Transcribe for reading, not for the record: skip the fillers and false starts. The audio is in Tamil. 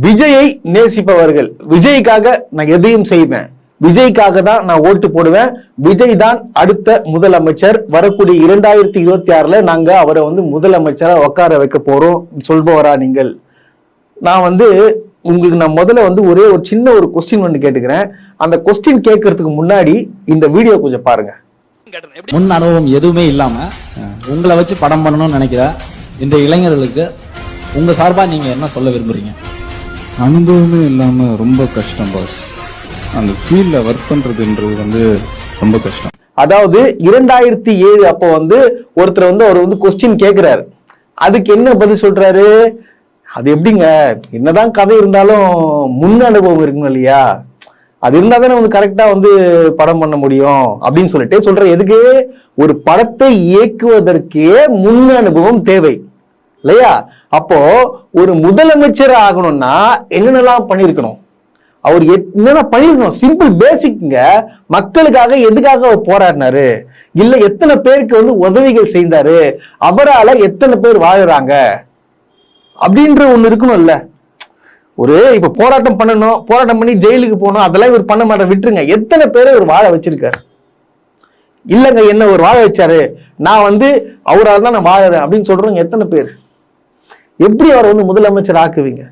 விஜயை நேசிப்பவர்கள், விஜய்க்காக நான் எதையும் செய்வேன், விஜய்க்காக தான் நான் ஓட்டு போடுவேன், விஜய் தான் அடுத்த முதலமைச்சர், வரக்கூடிய 2026ல நாங்க அவரை முதலமைச்சரா உட்கார வைக்க போறோம் சொல்பவரா நீங்கள்? நான் உங்களுக்கு நான் முதல்ல ஒரே ஒரு சின்ன ஒரு கொஸ்டின் கேட்டுக்கிறேன். அந்த கொஸ்டின் கேட்கறதுக்கு முன்னாடி இந்த வீடியோ கொஞ்சம் பாருங்க. முன் அனுபவம் எதுவுமே இல்லாம உங்களை வச்சு படம் பண்ணணும்னு நினைக்கிற இந்த இளைஞர்களுக்கு உங்க சார்பா நீங்க என்ன சொல்ல விரும்புறீங்க? அனுபவமே இல்லாம ரொம்ப கஷ்டம் பாஸ். அந்த ஃபீல்ட்ல ஒர்க் பண்றதுன்றது ரொம்ப கஷ்டம். அதாவது 2007 அப்போ ஒருத்தர் அவர் கொஸ்டின் கேட்கிறாரு. அதுக்கு என்ன பதில் சொல்றாரு? அது எப்படிங்க, என்னதான் கதை இருந்தாலும் முன் அனுபவம் இருக்கணும் இல்லையா, அது இருந்தா தானே கரெக்டா படம் பண்ண முடியும் அப்படின்னு சொல்ற. எதுக்கு? ஒரு படத்தை இயக்குவதற்கே முன் அனுபவம் தேவை இல்லையா? அப்போ ஒரு முதலமைச்சர் ஆகணும்னா என்னென்னலாம் பண்ணிருக்கணும், அவர் என்னென்ன பண்ணிருக்கணும்? சிம்பிள் பேசிக்ங்க. மக்களுக்காக எதுக்காக அவர் போராடினாரு, இல்ல எத்தனை பேருக்கு உதவிகள் செய்தாரு, அவரால எத்தனை பேர் வாழுறாங்க அப்படின்ற ஒண்ணு இருக்கணும் இல்ல. ஒரு இப்ப போராட்டம் பண்ணணும், போராட்டம் பண்ணி ஜெயிலுக்கு போகணும், அதெல்லாம் இவர் பண்ண மாட்டேன், விட்டுருங்க. எத்தனை பேரை ஒரு வாழ வச்சிருக்காரு? இல்லங்க என்ன ஒரு வாழ வச்சாரு, நான் அவரால் தான் நான் வாழறேன் அப்படின்னு சொல்றவங்க எத்தனை பேர்? எப்படி அவர் முதலமைச்சர் ஆக்குவீங்க?